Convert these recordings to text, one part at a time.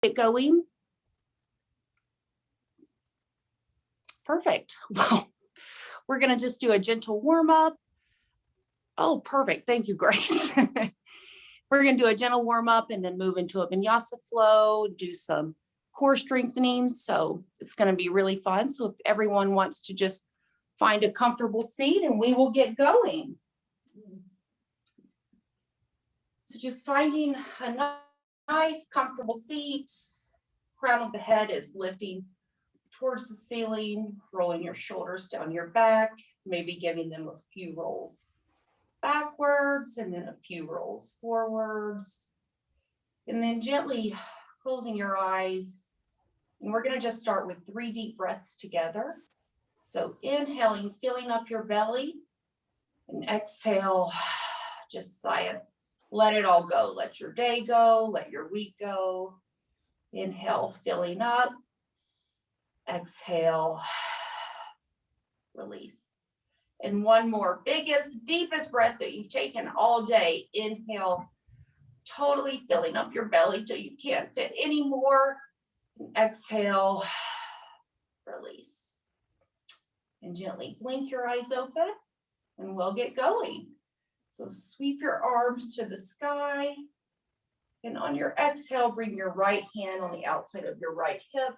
Get going. Perfect. Well, we're going to just do a gentle warm up. Oh, perfect. Thank you, Grace. We're going to do a gentle warm up and then move into a vinyasa flow, do some core strengthening. So it's going to be really fun. So if everyone wants to just find a comfortable seat and we will get going. So just finding a nice comfortable seat. Crown of the head is lifting towards the ceiling, rolling your shoulders down your back, maybe giving them a few rolls backwards and then a few rolls forwards. And then gently closing your eyes. And we're going to just start with 3 deep breaths together. So inhaling, filling up your belly, and exhale, just sigh it. Let it all go. Let your day go. Let your week go. Inhale, filling up. Exhale, release. And one more, biggest, deepest breath that you've taken all day. Inhale, totally filling up your belly till you can't fit anymore. Exhale, release. And gently blink your eyes open and we'll get going. So sweep your arms to the sky. And on your exhale, bring your right hand on the outside of your right hip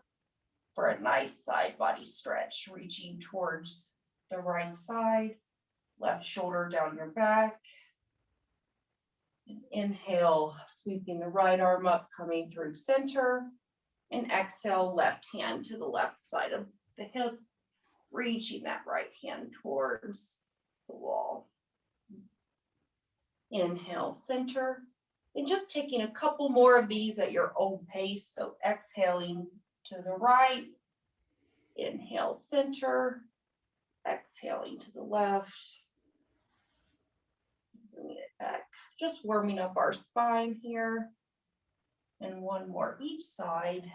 for a nice side body stretch, reaching towards the right side, left shoulder down your back. And inhale, sweeping the right arm up, coming through center. And exhale, left hand to the left side of the hip, reaching that right hand towards the wall. Inhale, center. And just taking a couple more of these at your own pace. So exhaling to the right, inhale, center, exhaling to the left, bring it back, just warming up our spine here, and one more each side.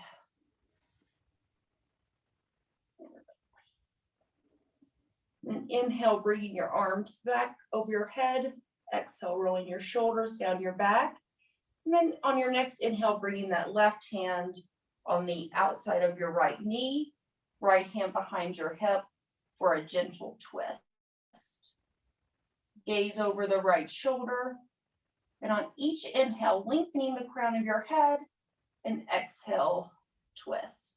Then inhale, bringing your arms back over your head, exhale, rolling your shoulders down your back, and then on your next inhale, bringing that left hand on the outside of your right knee, right hand behind your hip for a gentle twist. Gaze over the right shoulder. And on each inhale, lengthening the crown of your head, and exhale, twist.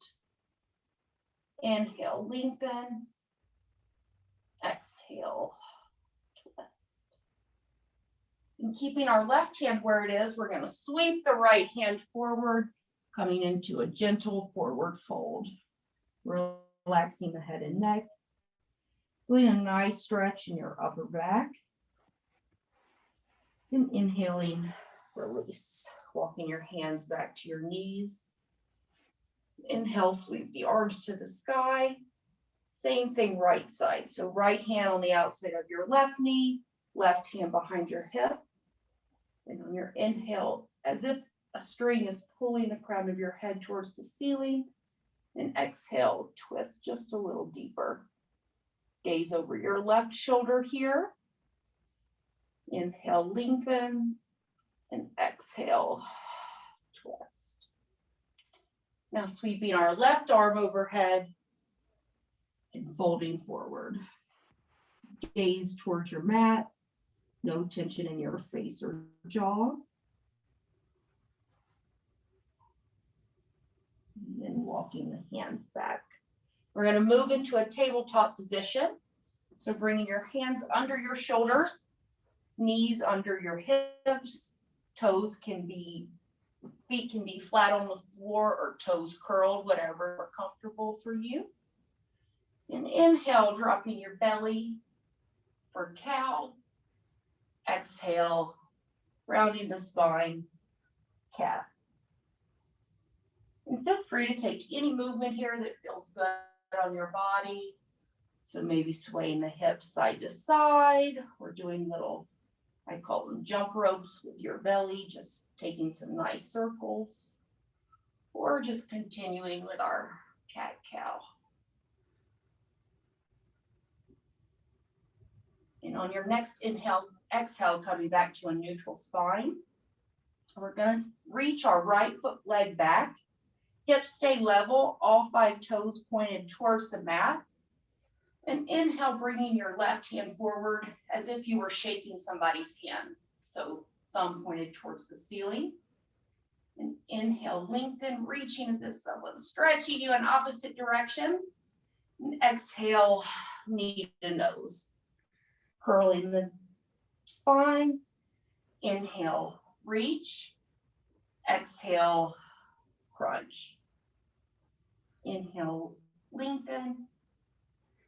Inhale, lengthen. Exhale, twist. And keeping our left hand where it is, we're going to sweep the right hand forward, coming into a gentle forward fold. Relaxing the head and neck. Doing a nice stretch in your upper back. And inhaling, release. Walking your hands back to your knees. Inhale, sweep the arms to the sky. Same thing, right side. So right hand on the outside of your left knee, left hand behind your hip. And on your inhale, as if a string is pulling the crown of your head towards the ceiling, and exhale, twist just a little deeper. Gaze over your left shoulder here. Inhale, lengthen, and exhale, twist. Now sweeping our left arm overhead and folding forward. Gaze towards your mat. No tension in your face or jaw. And then walking the hands back. We're going to move into a tabletop position. So bringing your hands under your shoulders, knees under your hips, feet can be flat on the floor or toes curled, whatever are comfortable for you. And inhale, dropping your belly for cow. Exhale, rounding the spine, cat. And feel free to take any movement here that feels good on your body. So maybe swaying the hips side to side, or doing little, I call them jump ropes with your belly, just taking some nice circles, or just continuing with our cat-cow. And on your next inhale, exhale, coming back to a neutral spine. So we're going to reach our right foot leg back Hips stay level, all 5 toes pointed towards the mat. And inhale, bringing your left hand forward as if you were shaking somebody's hand. So thumb pointed towards the ceiling. And inhale, lengthen, reaching as if someone's stretching you in opposite directions. And exhale, knee to nose. Curling the spine. Inhale, reach. Exhale, crunch. Inhale, lengthen.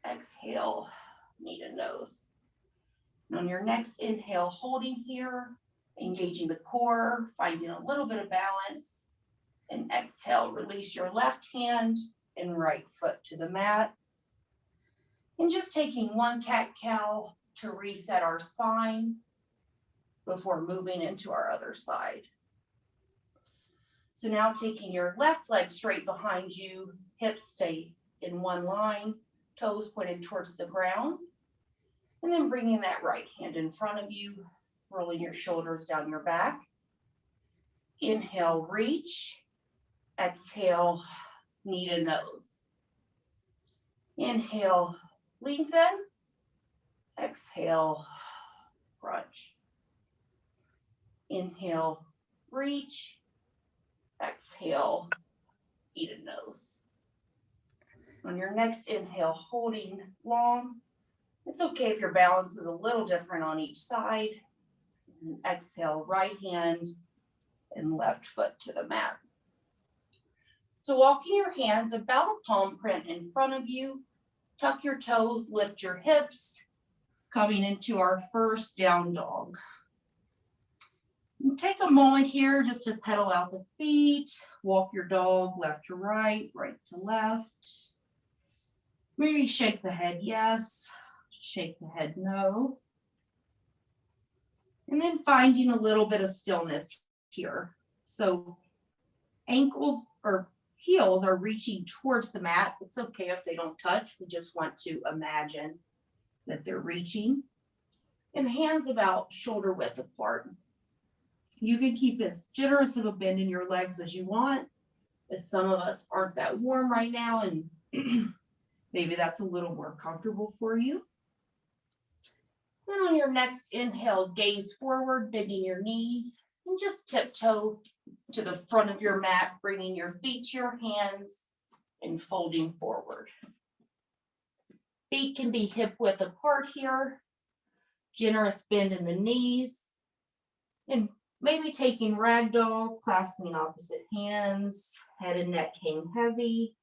Exhale, knee to nose. And on your next inhale, holding here, engaging the core, finding a little bit of balance. And exhale, release your left hand and right foot to the mat. And just taking one cat-cow to reset our spine before moving into our other side. So now taking your left leg straight behind you, hips stay in one line, toes pointed towards the ground. And then bringing that right hand in front of you, rolling your shoulders down your back. Inhale, reach. Exhale, knee to nose. Inhale, lengthen. Exhale, crunch. Inhale, reach. Exhale, knee to nose. On your next inhale, holding long. It's okay if your balance is a little different on each side. And exhale, right hand and left foot to the mat. So walking your hands about a palm print in front of you, tuck your toes, lift your hips, coming into our first down dog. And take a moment here just to pedal out the feet, walk your dog left to right, right to left. Maybe shake the head yes, shake the head no. And then finding a little bit of stillness here. So ankles or heels are reaching towards the mat. It's okay if they don't touch. We just want to imagine that they're reaching. And hands about shoulder width apart. You can keep as generous of a bend in your legs as you want, as some of us aren't that warm right now, and maybe that's a little more comfortable for you. Then on your next inhale, gaze forward, bending your knees, and just tiptoe to the front of your mat, bringing your feet to your hands and folding forward. Feet can be hip width apart here. Generous bend in the knees. And maybe taking ragdoll, clasping opposite hands, head and neck hang heavy,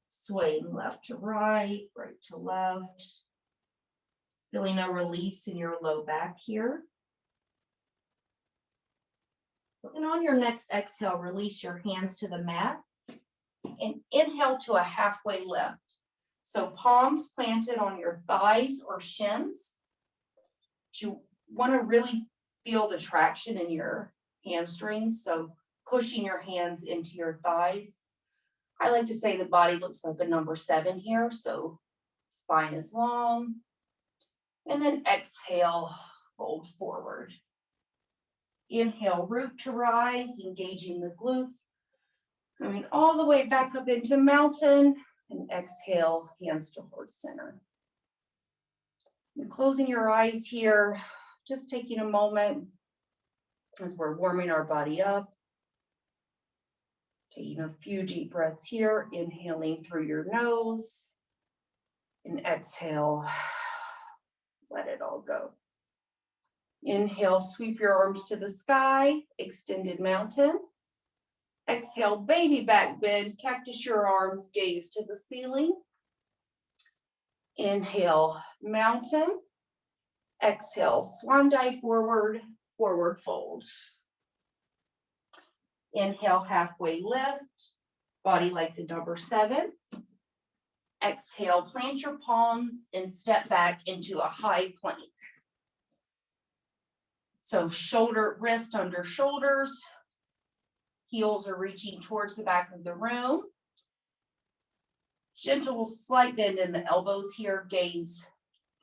swaying left to right, right to left. Feeling a release in your low back here. And on your next exhale, release your hands to the mat and inhale to a halfway lift. So palms planted on your thighs or shins. You want to really feel the traction in your hamstrings. So pushing your hands into your thighs. I like to say the body looks like a number 7 here. So spine is long. And then exhale, fold forward. Inhale, root to rise, engaging the glutes. Coming all the way back up into mountain. And exhale, hands to heart center. And closing your eyes here, just taking a moment as we're warming our body up. Taking a few deep breaths here, inhaling through your nose. And exhale, let it all go. Inhale, sweep your arms to the sky, extended mountain. Exhale, baby back bend, cactus your arms, gaze to the ceiling. Inhale, mountain. Exhale, swan dive forward, forward fold. Inhale, halfway lift, body like the number 7. Exhale, plant your palms and step back into a high plank. So shoulder, wrist under shoulders. Heels are reaching towards the back of the room. Gentle slight bend in the elbows here, gaze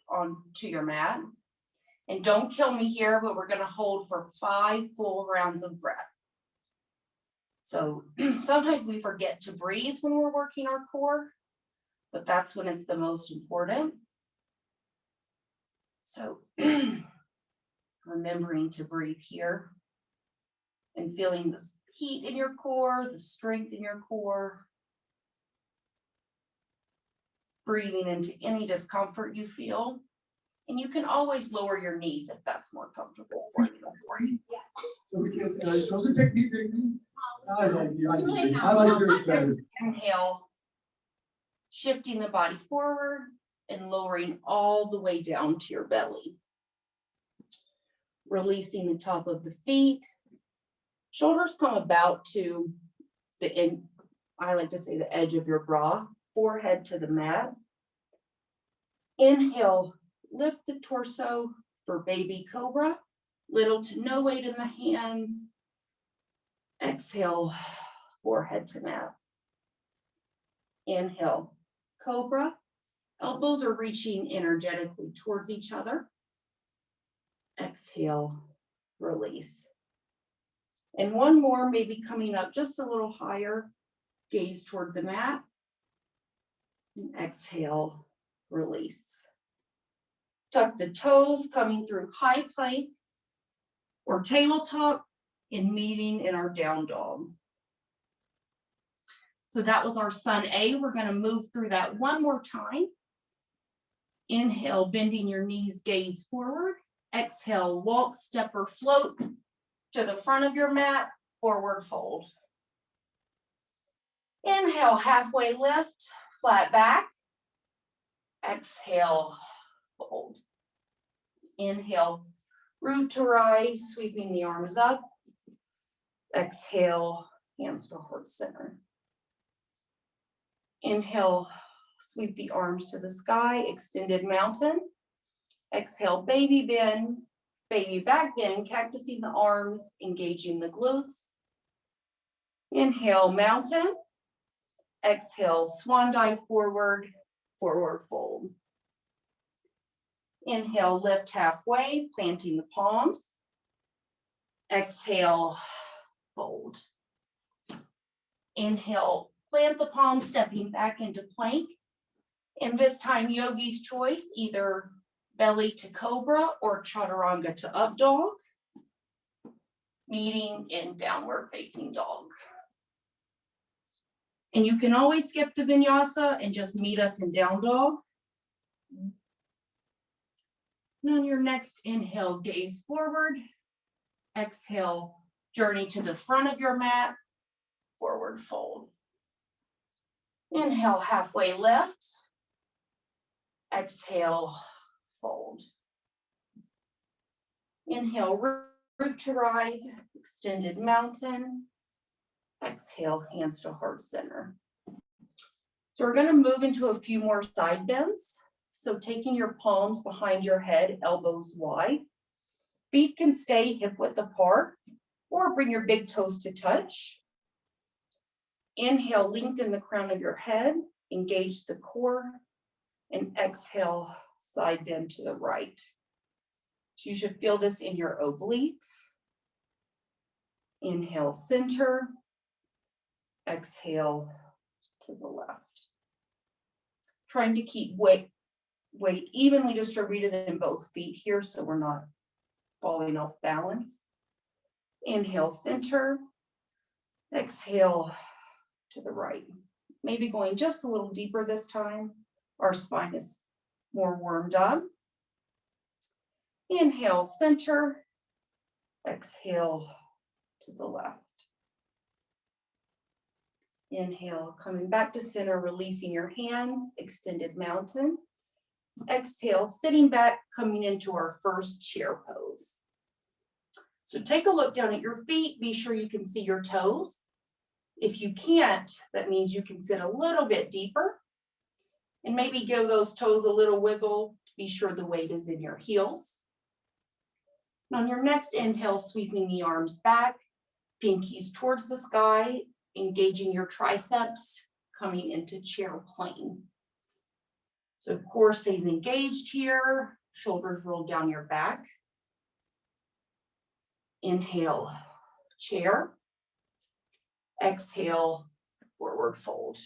onto your mat. And don't kill me here, but we're going to hold for 5 full rounds of breath. So sometimes we forget to breathe when we're working our core, but that's when it's the most important. So remembering to breathe here and feeling the heat in your core, the strength in your core. Breathing into any discomfort you feel. And you can always lower your knees if that's more comfortable for you. Yeah. So we can say, are you supposed to pick me? I like you. I like yours better. Inhale, shifting the body forward and lowering all the way down to your belly. Releasing the top of the feet. Shoulders come about to the end, I like to say the edge of your bra, forehead to the mat. Inhale, lift the torso for baby cobra, little to no weight in the hands. Exhale, forehead to mat. Inhale, cobra. Elbows are reaching energetically towards each other. Exhale, release. And one more, maybe coming up just a little higher, gaze toward the mat. And exhale, release. Tuck the toes, coming through high plank or tabletop and meeting in our down dog. So that was our Sun A. We're going to move through that one more time. Inhale, bending your knees, gaze forward. Exhale, walk, step, or float to the front of your mat, forward fold. Inhale, halfway lift, flat back. Exhale, fold. Inhale, root to rise, sweeping the arms up. Exhale, hands to heart center. Inhale, sweep the arms to the sky, extended mountain. Exhale, baby bend, baby back bend, cactusing the arms, engaging the glutes. Inhale, mountain. Exhale, swan dive forward, forward fold. Inhale, lift halfway, planting the palms. Exhale, fold. Inhale, plant the palms, stepping back into plank. And this time, yogi's choice, either belly to cobra or chaturanga to up dog. Meeting in downward facing dog. And you can always skip the vinyasa and just meet us in down dog. And on your next inhale, gaze forward. Exhale, journey to the front of your mat, forward fold. Inhale, halfway lift. Exhale, fold. Inhale, root to rise, extended mountain. Exhale, hands to heart center. So we're going to move into a few more side bends. So taking your palms behind your head, elbows wide. Feet can stay hip width apart or bring your big toes to touch. Inhale, lengthen the crown of your head, engage the core, and exhale, side bend to the right. So you should feel this in your obliques. Inhale, center. Exhale to the left. Trying to keep weight evenly distributed in both feet here so we're not falling off balance. Inhale, center. Exhale to the right. Maybe going just a little deeper this time. Our spine is more warmed up. Inhale, center. Exhale to the left. Inhale, coming back to center, releasing your hands, extended mountain. Exhale, sitting back, coming into our first chair pose. So take a look down at your feet. Be sure you can see your toes. If you can't, that means you can sit a little bit deeper and maybe give those toes a little wiggle. Be sure the weight is in your heels. And on your next inhale, sweeping the arms back, pinkies towards the sky, engaging your triceps, coming into chair plane. So core stays engaged here, shoulders roll down your back. Inhale, chair. Exhale, forward fold.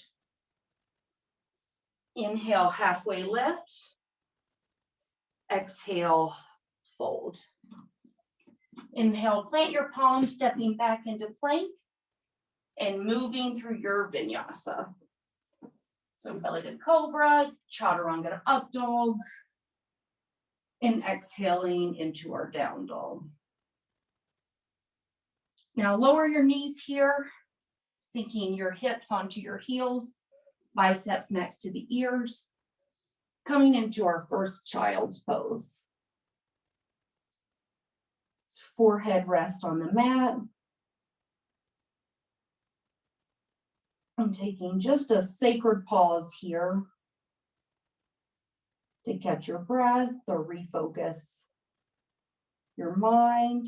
Inhale, halfway lift. Exhale, fold. Inhale, plant your palms, stepping back into plank and moving through your vinyasa. So belly to cobra, chaturanga to up dog, and exhaling into our down dog. Now lower your knees here, sinking your hips onto your heels, biceps next to the ears, coming into our first child's pose. Forehead rest on the mat. I'm taking just a sacred pause here to catch your breath or refocus your mind.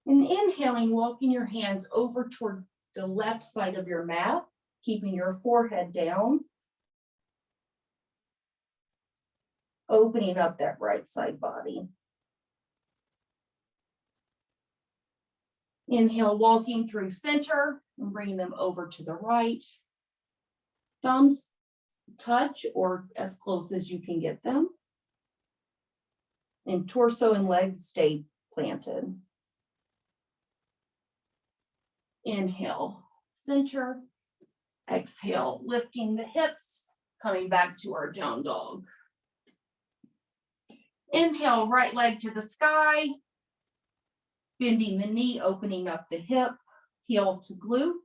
And inhaling, walking your hands over toward the left side of your mat, keeping your forehead down. Opening up that right side body. Inhale, walking through center and bringing them over to the right. Thumbs touch or as close as you can get them. And torso and legs stay planted. Inhale, center. Exhale, lifting the hips, coming back to our down dog. Inhale, right leg to the sky. Bending the knee, opening up the hip, heel to glute.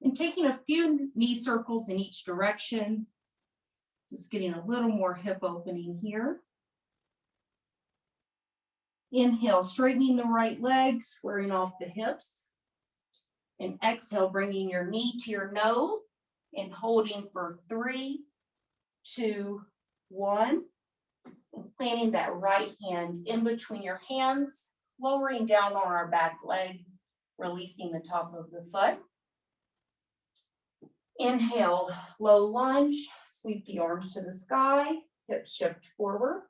And taking a few knee circles in each direction. Just getting a little more hip opening here. Inhale, straightening the right leg, squaring off the hips. And exhale, bringing your knee to your nose and holding for 3, 2, 1. And planting that right hand in between your hands, lowering down on our back leg, releasing the top of the foot. Inhale, low lunge, sweep the arms to the sky, hips shift forward.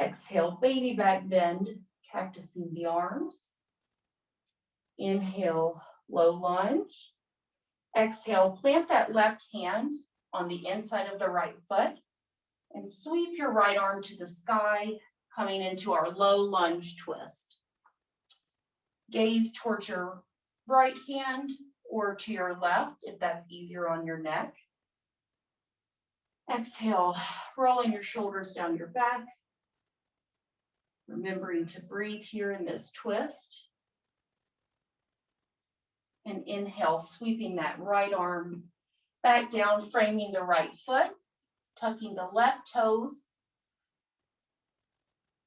Exhale, baby back bend, cactusing the arms. Inhale, low lunge. Exhale, plant that left hand on the inside of the right foot and sweep your right arm to the sky, coming into our low lunge twist. Gaze towards your right hand or to your left if that's easier on your neck. Exhale, rolling your shoulders down your back. Remembering to breathe here in this twist. And inhale, sweeping that right arm back down, framing the right foot, tucking the left toes,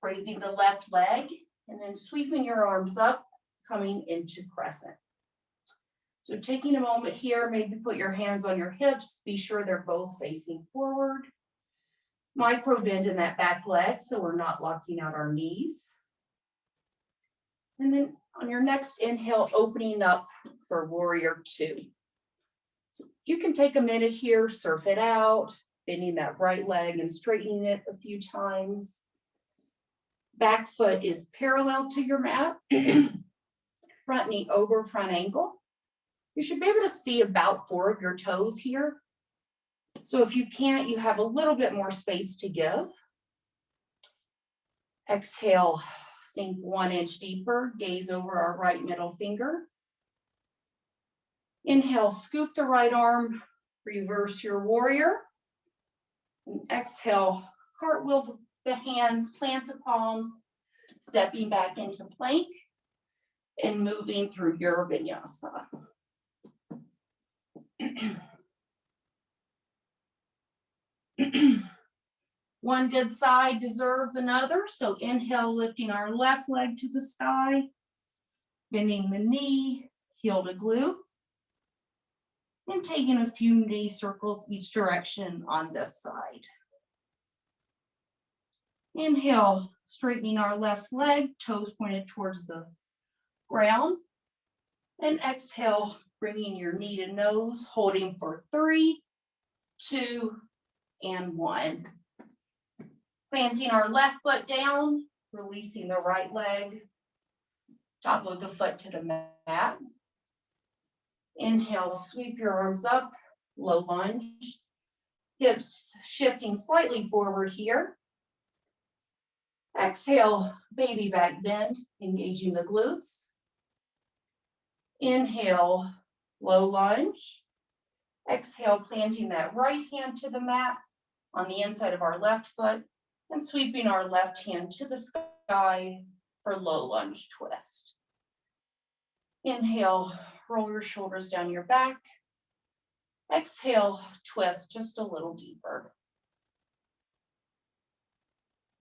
raising the left leg, and then sweeping your arms up, coming into crescent. So taking a moment here, maybe put your hands on your hips, be sure they're both facing forward. Micro bend in that back leg so we're not locking out our knees. And then on your next inhale, opening up for warrior 2. So you can take a minute here, surf it out, bending that right leg and straightening it a few times. Back foot is parallel to your mat. Front knee over, front ankle. You should be able to see about 4 of your toes here. So if you can't, you have a little bit more space to give. Exhale, sink 1 inch deeper, gaze over our right middle finger. Inhale, scoop the right arm, reverse your warrior. And exhale, cartwheel the hands, plant the palms, stepping back into plank and moving through your vinyasa. One good side deserves another. So inhale, lifting our left leg to the sky, bending the knee, heel to glute, and taking a few knee circles each direction on this side. Inhale, straightening our left leg, toes pointed towards the ground. And exhale, bringing your knee to nose, holding for 3, 2, and 1. Planting our left foot down, releasing the right leg. Top of the foot to the mat. Inhale, sweep your arms up, low lunge. Hips shifting slightly forward here. Exhale, baby back bend, engaging the glutes. Inhale, low lunge. Exhale, planting that right hand to the mat on the inside of our left foot and sweeping our left hand to the sky for low lunge twist. Inhale, roll your shoulders down your back. Exhale, twist just a little deeper.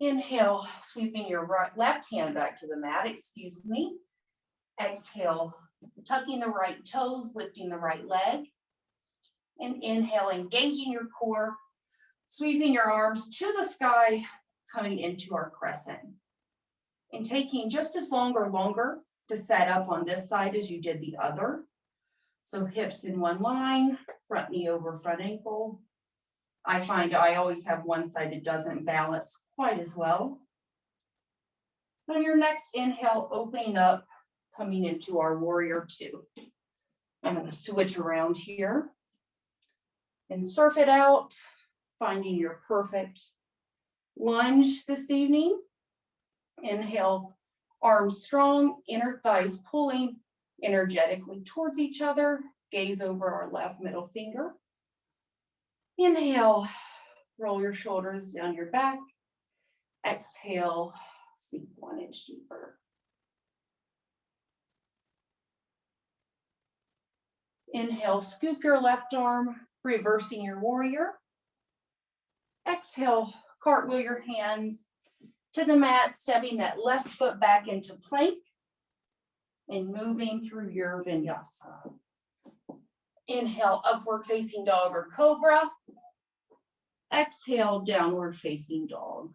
Inhale, sweeping your left hand back to the mat, excuse me. Exhale, tucking the right toes, lifting the right leg. And inhale, engaging your core, sweeping your arms to the sky, coming into our crescent. And taking just as long or longer to set up on this side as you did the other. So hips in one line, front knee over front ankle. I find I always have one side that doesn't balance quite as well. On your next inhale, opening up, coming into our warrior two. I'm going to switch around here and surf it out, finding your perfect lunge this evening. Inhale, arms strong, inner thighs pulling energetically towards each other. Gaze over our left middle finger. Inhale, roll your shoulders down your back. Exhale, sink 1 inch deeper. Inhale, scoop your left arm, reversing your warrior. Exhale, cartwheel your hands to the mat, stepping that left foot back into plank and moving through your vinyasa. Inhale, upward facing dog or cobra. Exhale, downward facing dog.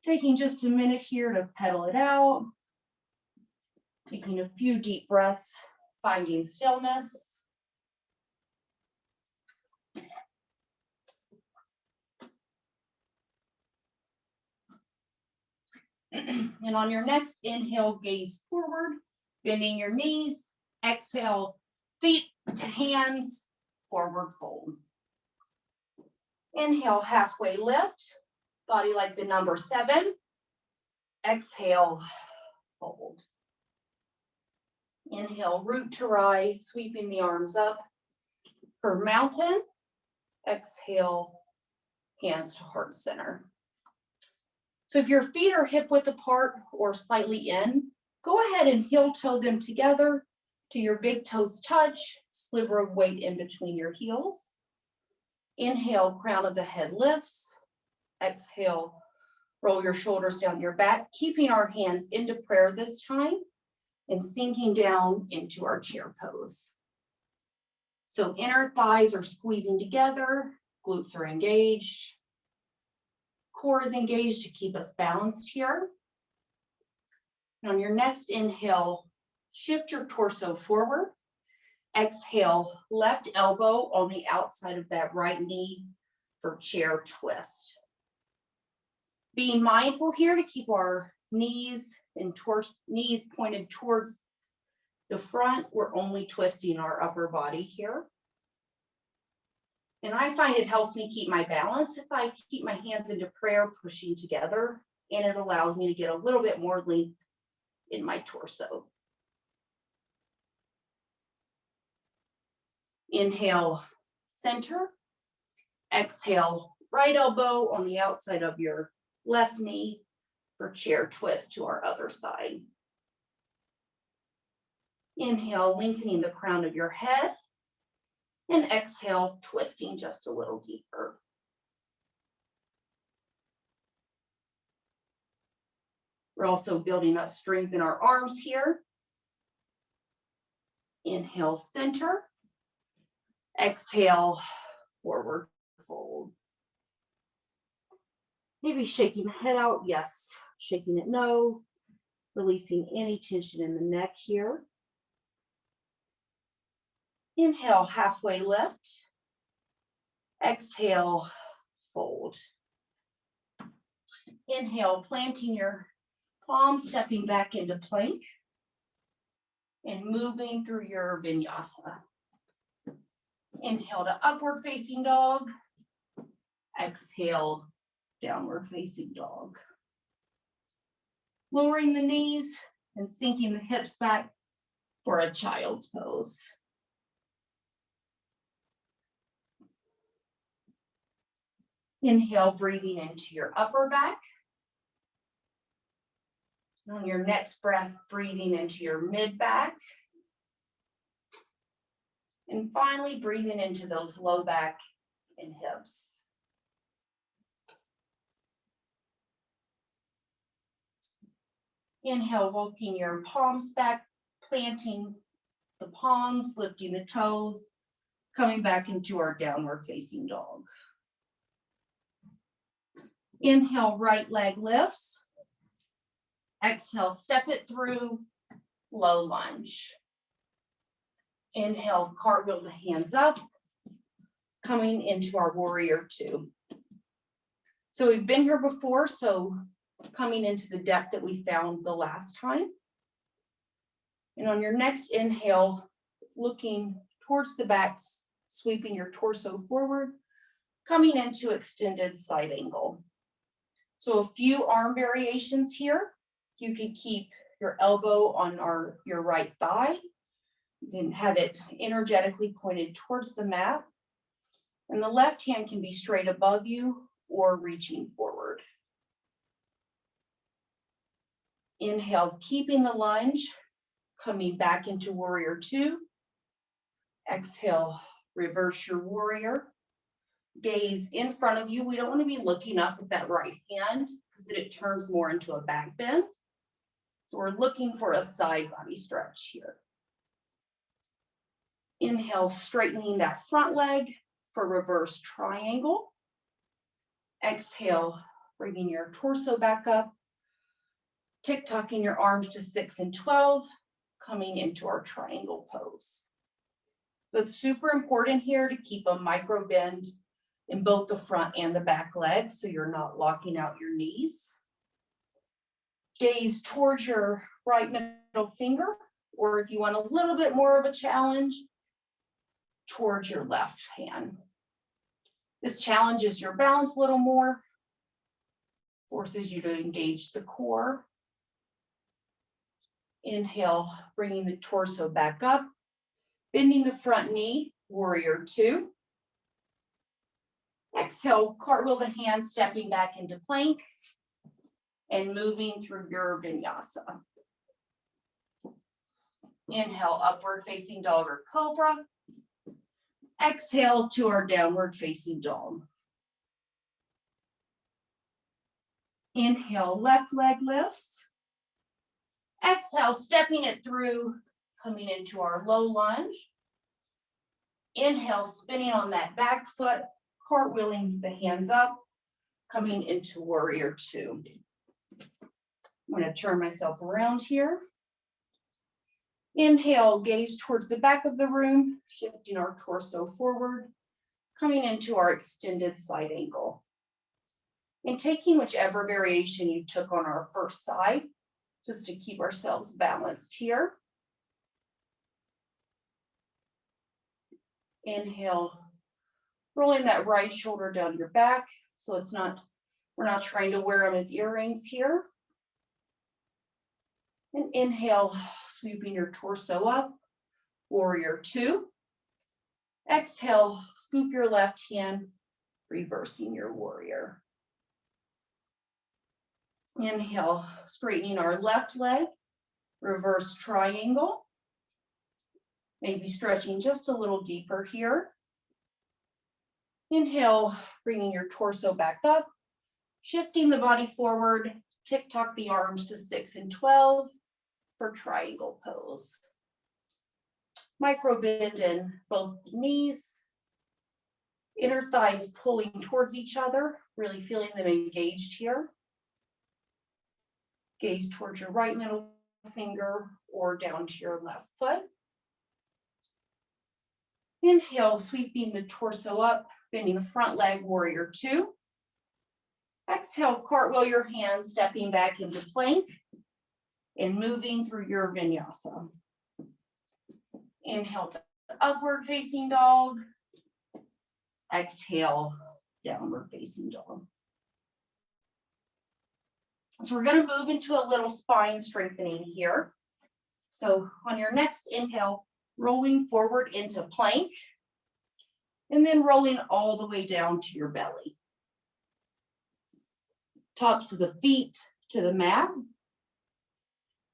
Taking just a minute here to pedal it out. Taking a few deep breaths, finding stillness. And on your next inhale, gaze forward, bending your knees. Exhale, feet to hands, forward fold. Inhale, halfway lift, body like the number 7. Exhale, fold. Inhale, root to rise, sweeping the arms up for mountain. Exhale, hands to heart center. So if your feet are hip width apart or slightly in, go ahead and heel toe them together to your big toes touch, sliver of weight in between your heels. Inhale, crown of the head lifts. Exhale, roll your shoulders down your back, keeping our hands into prayer this time and sinking down into our chair pose. So inner thighs are squeezing together, glutes are engaged. Core is engaged to keep us balanced here. And on your next inhale, shift your torso forward. Exhale, left elbow on the outside of that right knee for chair twist. Being mindful here to keep our knees and knees pointed towards the front. We're only twisting our upper body here. And I find it helps me keep my balance if I keep my hands into prayer, pushing together, and it allows me to get a little bit more length in my torso. Inhale, center. Exhale, right elbow on the outside of your left knee for chair twist to our other side. Inhale, lengthening the crown of your head. And exhale, twisting just a little deeper. We're also building up strength in our arms here. Inhale, center. Exhale, forward fold. Maybe shaking the head out, yes. Shaking it, no. Releasing any tension in the neck here. Inhale, halfway lift. Exhale, fold. Inhale, planting your Palm stepping back into plank and moving through your vinyasa. Inhale to upward facing dog. Exhale, downward facing dog. Lowering the knees and sinking the hips back for a child's pose. Inhale, breathing into your upper back. On your next breath, breathing into your mid back. And finally, breathing into those low back and hips. Inhale, walking your palms back, planting the palms, lifting the toes, coming back into our downward facing dog. Inhale, right leg lifts. Exhale, step it through, low lunge. Inhale, cartwheel the hands up, coming into our warrior two. So we've been here before, so coming into the depth that we found the last time. And on your next inhale, looking towards the back, sweeping your torso forward, coming into extended side angle. So a few arm variations here. You can keep your elbow on your right thigh. You can have it energetically pointed towards the mat. And the left hand can be straight above you or reaching forward. Inhale, keeping the lunge, coming back into warrior two. Exhale, reverse your warrior. Gaze in front of you. We don't want to be looking up with that right hand because then it turns more into a back bend. So we're looking for a side body stretch here. Inhale, straightening that front leg for reverse triangle. Exhale, bringing your torso back up. Tick-tocking your arms to 6 and 12, coming into our triangle pose. So it's super important here to keep a micro bend in both the front and the back legs so you're not locking out your knees. Gaze towards your right middle finger, or if you want a little bit more of a challenge, towards your left hand. This challenges your balance a little more, forces you to engage the core. Inhale, bringing the torso back up, bending the front knee, warrior two. Exhale, cartwheel the hands, stepping back into plank and moving through your vinyasa. Inhale, upward facing dog or cobra. Exhale to our downward facing dog. Inhale, left leg lifts. Exhale, stepping it through, coming into our low lunge. Inhale, spinning on that back foot, cartwheeling the hands up, coming into warrior two. I'm going to turn myself around here. Inhale, gaze towards the back of the room, shifting our torso forward, coming into our extended side angle. And taking whichever variation you took on our first side, just to keep ourselves balanced here. Inhale, rolling that right shoulder down your back, so we're not trying to wear them as earrings here. And inhale, sweeping your torso up, warrior two. Exhale, scoop your left hand, reversing your warrior. Inhale, straightening our left leg, reverse triangle. Maybe stretching just a little deeper here. Inhale, bringing your torso back up, shifting the body forward, tick-tock the arms to 6 and 12 for triangle pose. Micro bend in both knees, inner thighs pulling towards each other, really feeling them engaged here. Gaze towards your right middle finger or down to your left foot. Inhale, sweeping the torso up, bending the front leg, warrior two. Exhale, cartwheel your hands, stepping back into plank and moving through your vinyasa. Inhale to upward facing dog. Exhale, downward facing dog. So we're going to move into a little spine strengthening here. So on your next inhale, rolling forward into plank, and then rolling all the way down to your belly. Tops of the feet to the mat.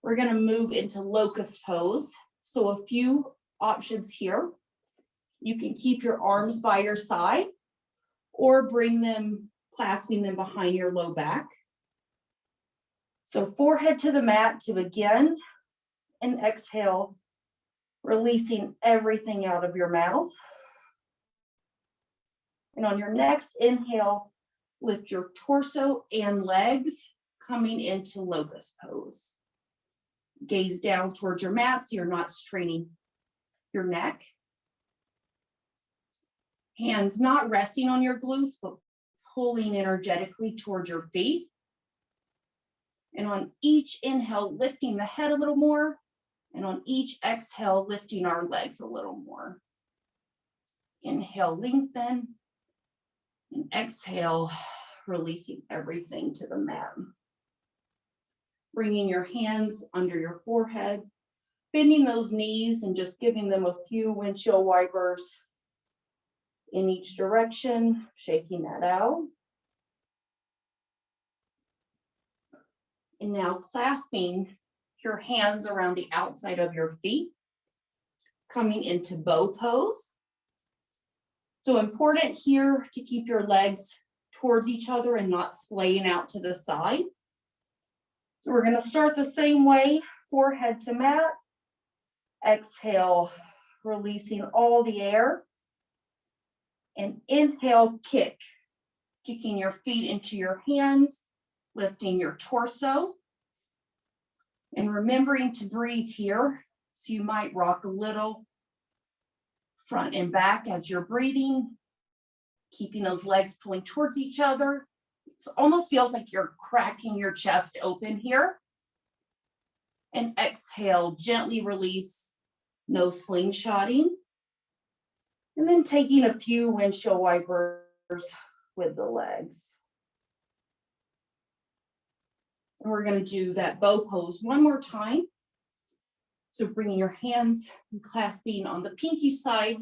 We're going to move into Locust Pose. So a few options here. You can keep your arms by your side or bring them, clasping them behind your low back. So forehead to the mat to begin, and exhale, releasing everything out of your mouth. And on your next inhale, lift your torso and legs, coming into Locust Pose. Gaze down towards your mat so you're not straining your neck. Hands not resting on your glutes, but pulling energetically towards your feet. And on each inhale, lifting the head a little more. And on each exhale, lifting our legs a little more. Inhale, lengthen. And exhale, releasing everything to the mat. Bringing your hands under your forehead, bending those knees and just giving them a few windshield wipers in each direction, shaking that out. And now clasping your hands around the outside of your feet, coming into bow pose. So important here to keep your legs towards each other and not splaying out to the side. So we're going to start the same way, forehead to mat. Exhale, releasing all the air. And inhale, kick. Kicking your feet into your hands, lifting your torso. And remembering to breathe here. So you might rock a little front and back as you're breathing. Keeping those legs pulling towards each other. It almost feels like you're cracking your chest open here. And exhale, gently release, no slingshotting. And then taking a few windshield wipers with the legs. And we're going to do that bow pose one more time. So bringing your hands and clasping on the pinky side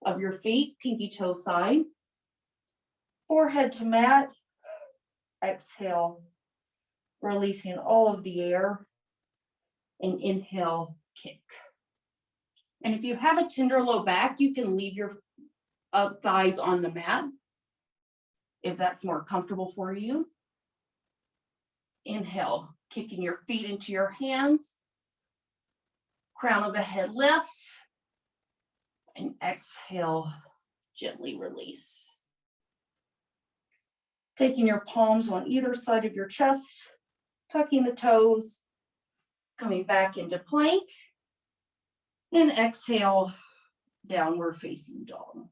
of your feet, pinky toe side. Forehead to mat. Exhale, releasing all of the air. And inhale, kick. And if you have a tender low back, you can leave your thighs on the mat if that's more comfortable for you. Inhale, kicking your feet into your hands. Crown of the head lifts. And exhale, gently release. Taking your palms on either side of your chest, tucking the toes, coming back into plank. And exhale, downward facing dog.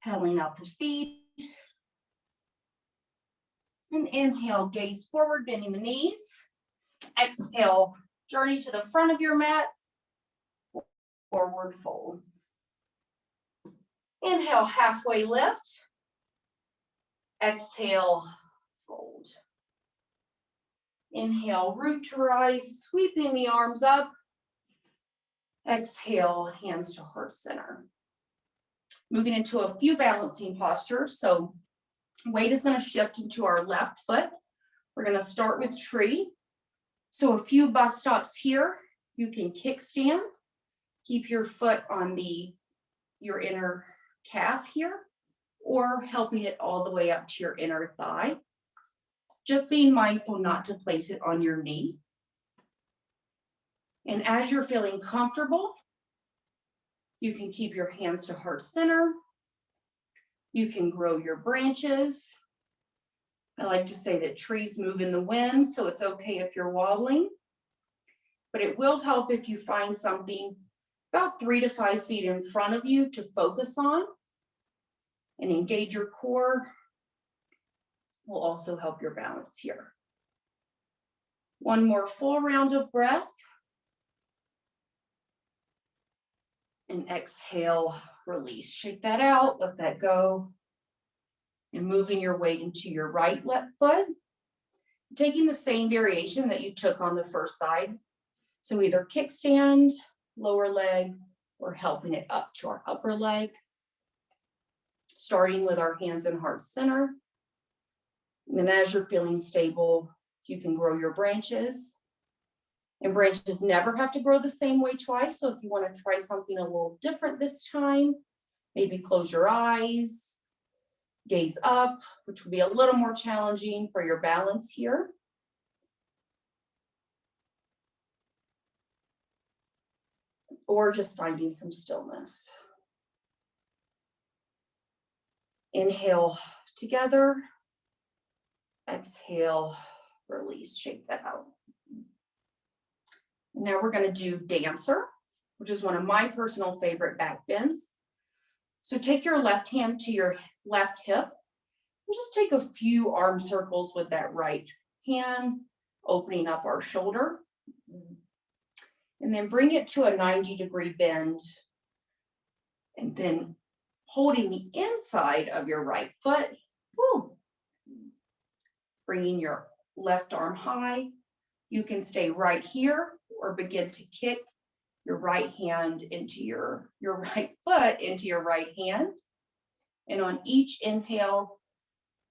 Pedaling out the feet. And inhale, gaze forward, bending the knees. Exhale, journey to the front of your mat. Forward fold. Inhale, halfway lift. Exhale, fold. Inhale, root to rise, sweeping the arms up. Exhale, hands to heart center. Moving into a few balancing postures. So weight is going to shift into our left foot. We're going to start with tree. So a few bus stops here. You can kickstand. Keep your foot on your inner calf here, or helping it all the way up to your inner thigh. Just being mindful not to place it on your knee. And as you're feeling comfortable, you can keep your hands to heart center. You can grow your branches. I like to say that trees move in the wind, so it's okay if you're wobbling. But it will help if you find something about 3 to 5 feet in front of you to focus on and engage your core will also help your balance here. One more full round of breath. And exhale, release. Shake that out, let that go. And moving your weight into your right left foot. Taking the same variation that you took on the first side. So either kickstand, lower leg, or helping it up to our upper leg. Starting with our hands in heart center. And then as you're feeling stable, you can grow your branches. And branches never have to grow the same way twice. So if you want to try something a little different this time, maybe close your eyes, gaze up, which will be a little more challenging for your balance here. Or just finding some stillness. Inhale together. Exhale, release, shake that out. Now we're going to do dancer, which is one of my personal favorite back bends. So take your left hand to your left hip and just take a few arm circles with that right hand, opening up our shoulder. And then bring it to a 90-degree bend. And then holding the inside of your right foot, bringing your left arm high. You can stay right here or begin to kick your right hand into your right foot into your right hand. And on each inhale,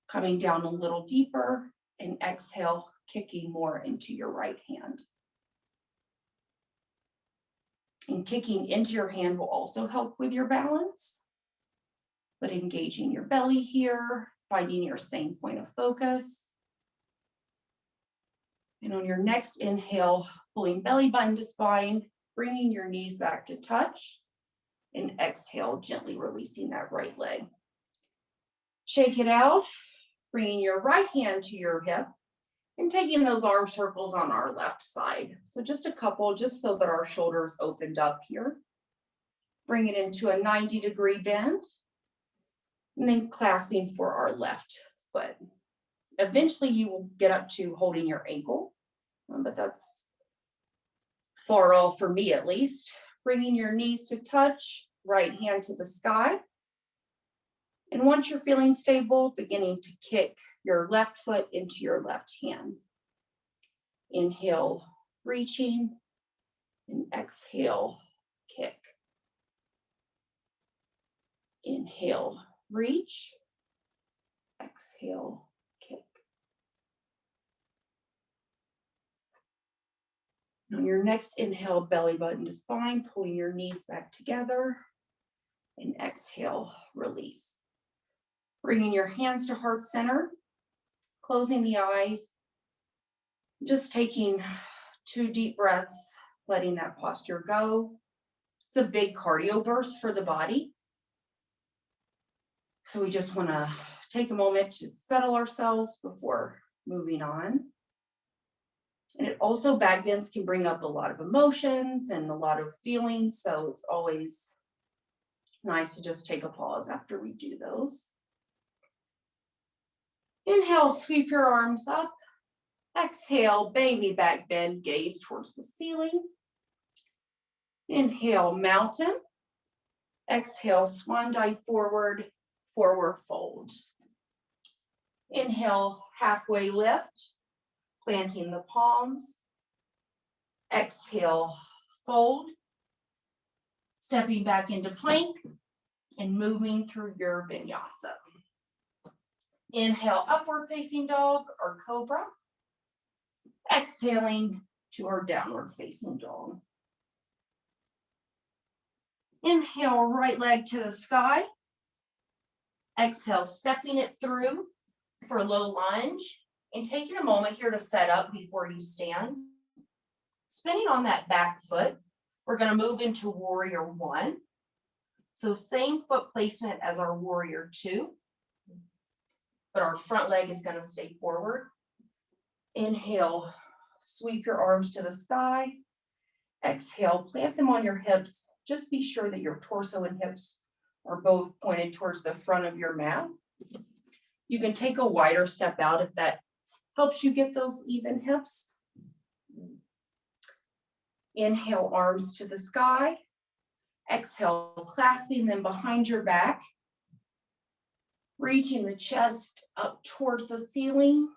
coming down a little deeper, and exhale, kicking more into your right hand. And kicking into your hand will also help with your balance, but engaging your belly here, finding your same point of focus. And on your next inhale, pulling belly button to spine, bringing your knees back to touch, and exhale, gently releasing that right leg. Shake it out, bringing your right hand to your hip, and taking those arm circles on our left side. So just a couple, just so that our shoulders opened up here. Bring it into a 90-degree bend, and then clasping for our left foot. Eventually you will get up to holding your ankle, but that's far off for me at least. Bringing your knees to touch, right hand to the sky. And once you're feeling stable, beginning to kick your left foot into your left hand. Inhale, reaching, and exhale, kick. Inhale, reach, exhale, kick. On your next inhale, belly button to spine, pulling your knees back together, and exhale, release. Bringing your hands to heart center, closing the eyes, just taking 2 deep breaths, letting that posture go. It's a big cardio burst for the body. So we just want to take a moment to settle ourselves before moving on. And it also, back bends can bring up a lot of emotions and a lot of feelings. So it's always nice to just take a pause after we do those. Inhale, sweep your arms up. Exhale, baby back bend, gaze towards the ceiling. Inhale, mountain. Exhale, swan dive forward, forward fold. Inhale, halfway lift, planting the palms. Exhale, fold. Stepping back into plank and moving through your vinyasa. Inhale, upward facing dog or cobra. Exhaling to our downward facing dog. Inhale, right leg to the sky. Exhale, stepping it through for low lunge, and taking a moment here to set up before you stand. Spinning on that back foot, we're going to move into warrior 1. So same foot placement as our warrior 2, but our front leg is going to stay forward. Inhale, sweep your arms to the sky. Exhale, plant them on your hips. Just be sure that your torso and hips are both pointed towards the front of your mat. You can take a wider step out if that helps you get those even hips. Inhale, arms to the sky. Exhale, clasping them behind your back. Reaching the chest up towards the ceiling.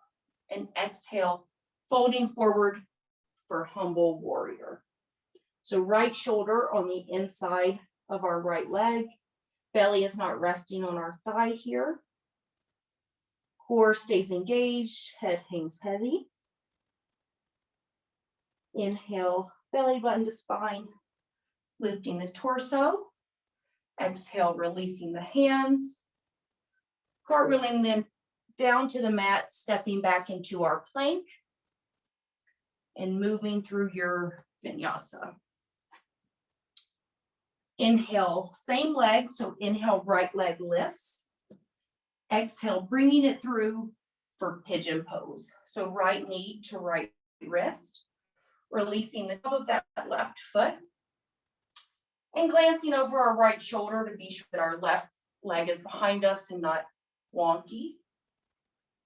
And exhale, folding forward for humble warrior. So right shoulder on the inside of our right leg. Belly is not resting on our thigh here. Core stays engaged, head hangs heavy. Inhale, belly button to spine, lifting the torso. Exhale, releasing the hands. Cartwheeling them down to the mat, stepping back into our plank. And moving through your vinyasa. Inhale, same leg, so inhale, right leg lifts. Exhale, bringing it through for pigeon pose. So right knee to right wrist, releasing the top of that left foot, and glancing over our right shoulder to be sure that our left leg is behind us and not wonky.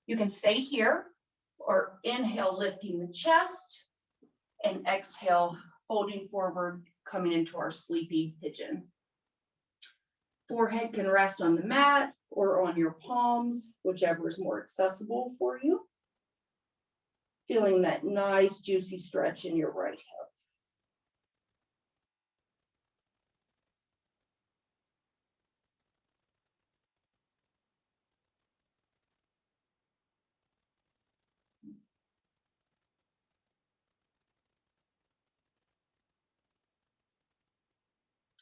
You can stay here, or inhale, lifting the chest, and exhale, folding forward, coming into our sleeping pigeon. Forehead can rest on the mat or on your palms, whichever is more accessible for you. Feeling that nice, juicy stretch in your right hip.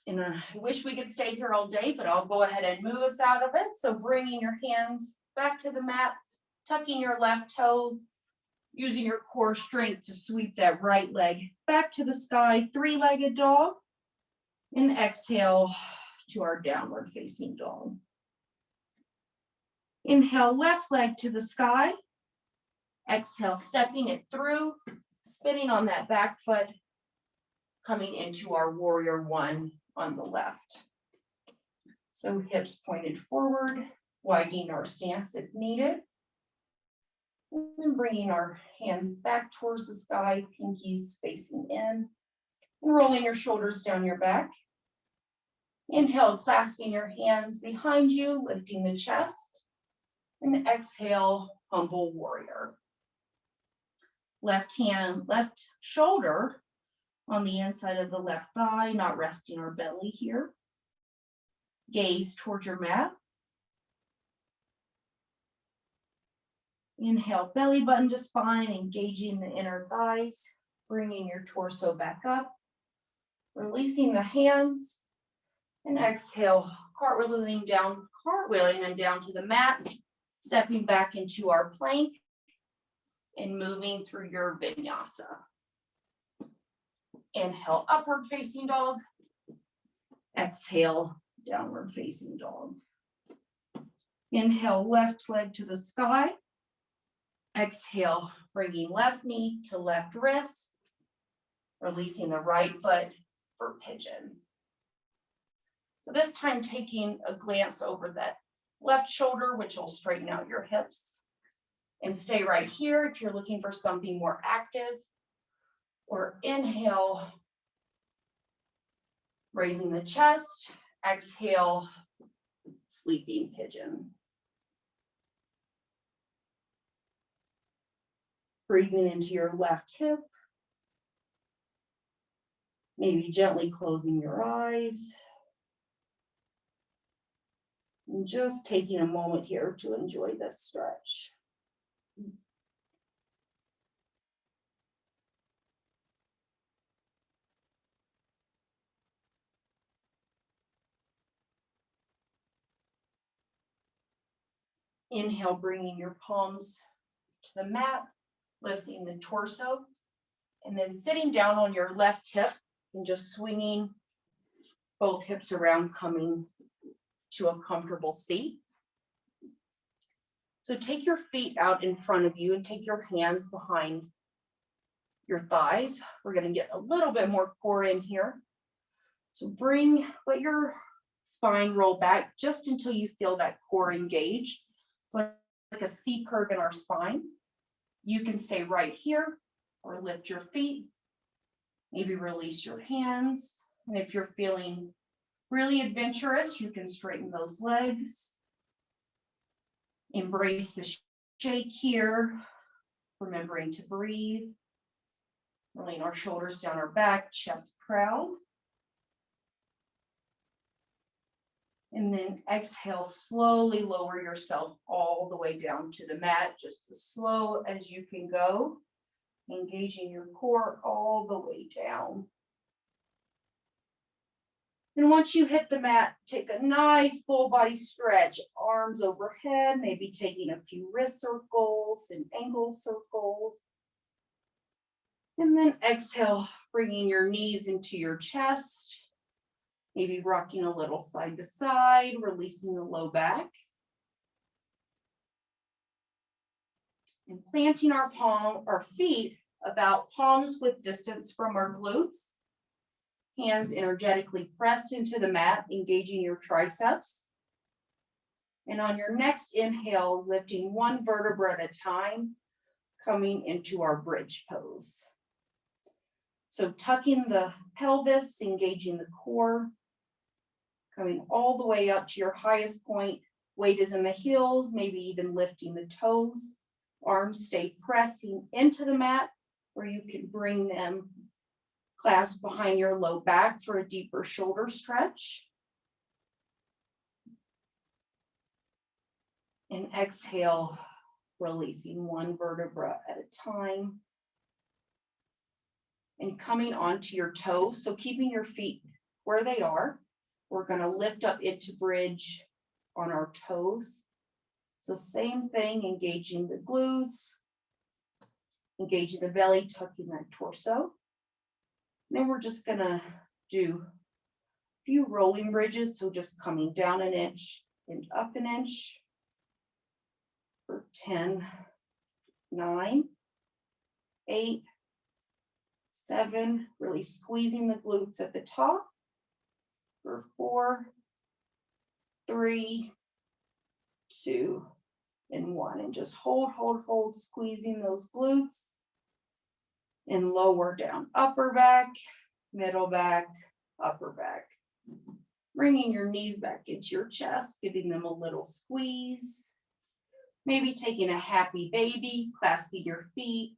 And I wish we could stay here all day, but I'll go ahead and move us out of it. So bringing your hands back to the mat, tucking your left toes, using your core strength to sweep that right leg back to the sky, three-legged dog, and exhale to our downward facing dog. Inhale, left leg to the sky. Exhale, stepping it through, spinning on that back foot, coming into our warrior one on the left. So hips pointed forward, widening our stance if needed. And bringing our hands back towards the sky, pinkies facing in, and rolling your shoulders down your back. Inhale, clasping your hands behind you, lifting the chest. And exhale, humble warrior. Left hand, left shoulder on the inside of the left thigh, not resting our belly here. Gaze towards your mat. Inhale, belly button to spine, engaging the inner thighs, bringing your torso back up, releasing the hands, and exhale, cartwheeling them down to the mat, stepping back into our plank, and moving through your vinyasa. Inhale, upward facing dog. Exhale, downward facing dog. Inhale, left leg to the sky. Exhale, bringing left knee to left wrist, releasing the right foot for pigeon. So this time taking a glance over that left shoulder, which will straighten out your hips. And stay right here if you're looking for something more active. Or inhale, raising the chest. Exhale, sleeping pigeon. Breathing into your left hip. Maybe gently closing your eyes. And just taking a moment here to enjoy this stretch. Inhale, bringing your palms to the mat, lifting the torso, and then sitting down on your left hip and just swinging both hips around, coming to a comfortable seat. So take your feet out in front of you and take your hands behind your thighs. We're going to get a little bit more core in here. So let your spine roll back just until you feel that core engage. It's a C curve in our spine. You can stay right here or lift your feet. Maybe release your hands. And if you're feeling really adventurous, you can straighten those legs. Embrace the shake here, remembering to breathe. Rolling our shoulders down our back, chest proud. And then exhale, slowly lower yourself all the way down to the mat, just as slow as you can go. Engaging your core all the way down. And once you hit the mat, take a nice full body stretch, arms overhead, maybe taking a few wrist circles and ankle circles. And then exhale, bringing your knees into your chest, maybe rocking a little side to side, releasing the low back. And planting our feet about palms width distance from our glutes. Hands energetically pressed into the mat, engaging your triceps. And on your next inhale, lifting one vertebra at a time, coming into our bridge pose. So tucking the pelvis, engaging the core, coming all the way up to your highest point. Weight is in the heels, maybe even lifting the toes. Arms stay pressing into the mat, or you can bring them clasped behind your low back for a deeper shoulder stretch. And exhale, releasing one vertebra at a time. And coming onto your toes, so keeping your feet where they are. We're going to lift up into bridge on our toes. So same thing, engaging the glutes, engaging the belly, tucking that torso. Then we're just going to do a few rolling bridges, so just coming down an inch and up an inch for 10, 9, 8, 7, really squeezing the glutes at the top for 4, 3, 2, and 1. And just hold, squeezing those glutes. And lower down, upper back, middle back, upper back. Bringing your knees back into your chest, giving them a little squeeze. Maybe taking a happy baby, clasping your feet.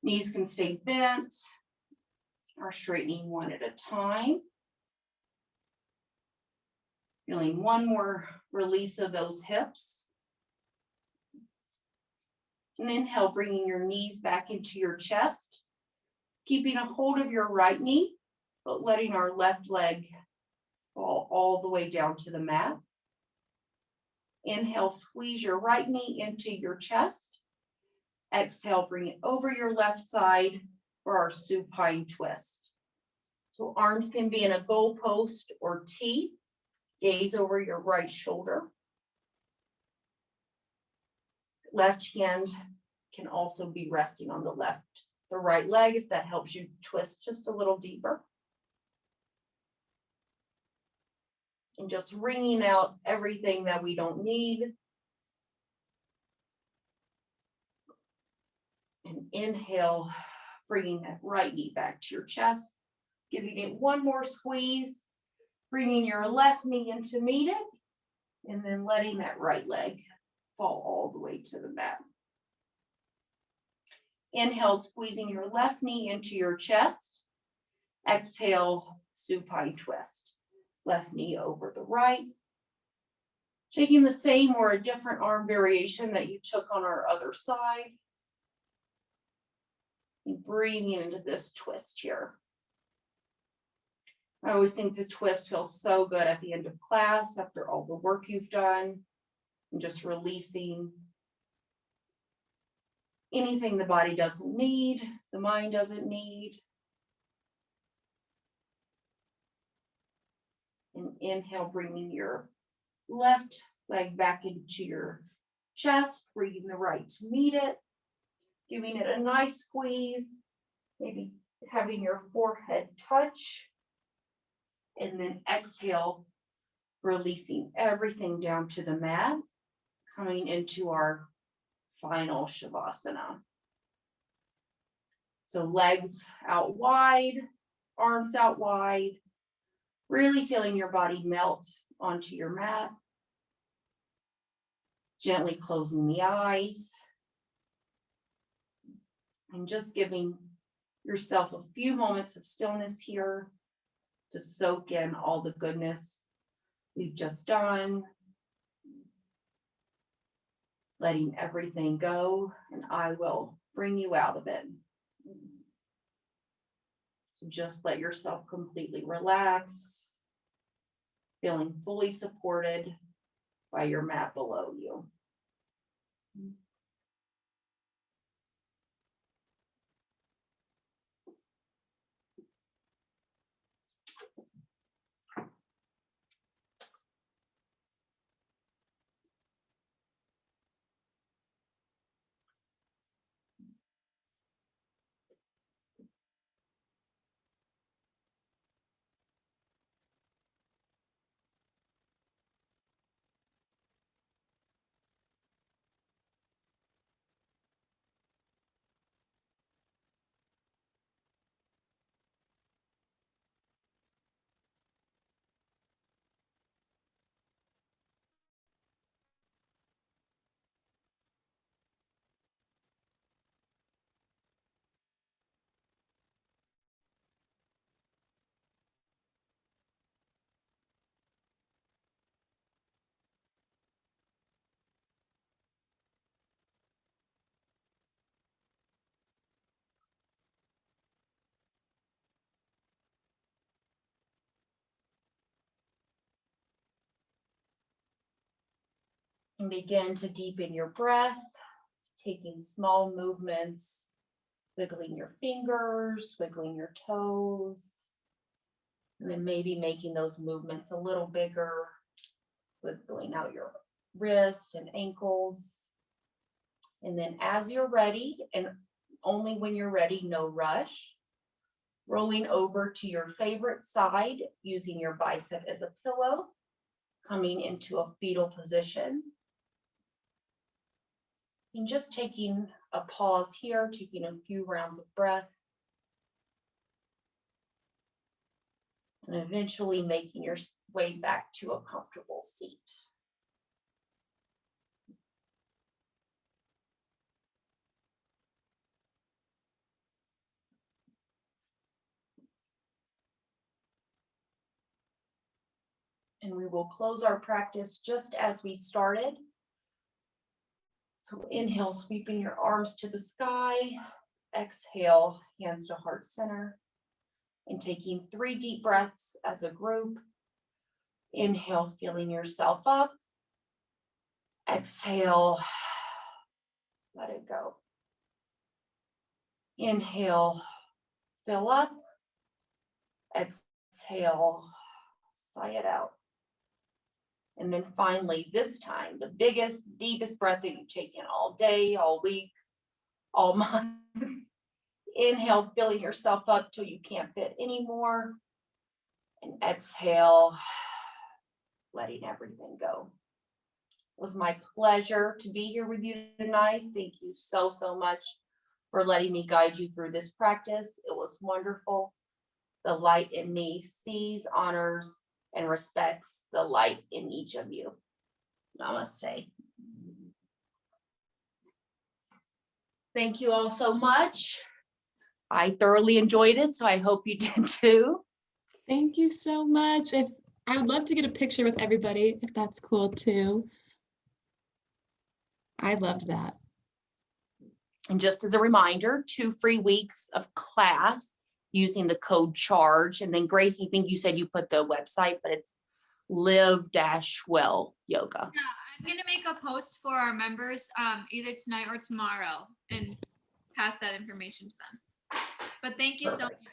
Knees can stay bent, or straightening one at a time. Feeling one more release of those hips. And inhale, bringing your knees back into your chest, keeping a hold of your right knee, but letting our left leg fall all the way down to the mat. Inhale, squeeze your right knee into your chest. Exhale, bring it over your left side for our supine twist. So arms can be in a goalpost or T. Gaze over your right shoulder. Left hand can also be resting on the right leg if that helps you twist just a little deeper. And just wringing out everything that we don't need. And inhale, bringing that right knee back to your chest, giving it one more squeeze, bringing your left knee in to meet it, and then letting that right leg fall all the way to the mat. Inhale, squeezing your left knee into your chest. Exhale, supine twist. Left knee over the right. Taking the same or a different arm variation that you took on our other side. And breathing into this twist here. I always think the twist feels so good at the end of class after all the work you've done. And just releasing anything the body doesn't need, the mind doesn't need. And inhale, bringing your left leg back into your chest, bringing the right to meet it, giving it a nice squeeze, maybe having your forehead touch, and then exhale, releasing everything down to the mat, coming into our final Shavasana. So legs out wide, arms out wide, really feeling your body melt onto your mat. Gently closing the eyes. And just giving yourself a few moments of stillness here to soak in all the goodness we've just done. Letting everything go, and I will bring you out of it. So just let yourself completely relax, feeling fully supported by your mat below you. And begin to deepen your breath, taking small movements, wiggling your fingers, wiggling your toes, and then maybe making those movements a little bigger, wiggling out your wrist and ankles. And then as you're ready, and only when you're ready, no rush, rolling over to your favorite side, using your bicep as a pillow, coming into a fetal position. And just taking a pause here, taking a few rounds of breath. And eventually making your way back to a comfortable seat. And we will close our practice just as we started. So inhale, sweeping your arms to the sky. Exhale, hands to heart center. And taking 3 deep breaths as a group. Inhale, filling yourself up. Exhale, let it go. Inhale, fill up. Exhale, sigh it out. And then finally, this time, the biggest, deepest breath that you've taken all day, all week, all month. Inhale, filling yourself up till you can't fit anymore. And exhale, letting everything go. It was my pleasure to be here with you tonight. Thank you so, so much for letting me guide you through this practice. It was wonderful. The light in me sees, honors, and respects the light in each of you. Namaste. Thank you all so much. I thoroughly enjoyed it, so I hope you did too. Thank you so much. I would love to get a picture with everybody, if that's cool too. I loved that. And just as a reminder, 2 free weeks of class using the code CHARGE. And then Grace, I think you said you put the website, but it's live-well yoga. Yeah, I'm gonna make a post for our members either tonight or tomorrow and pass that information to them. But thank you so Perfect. much.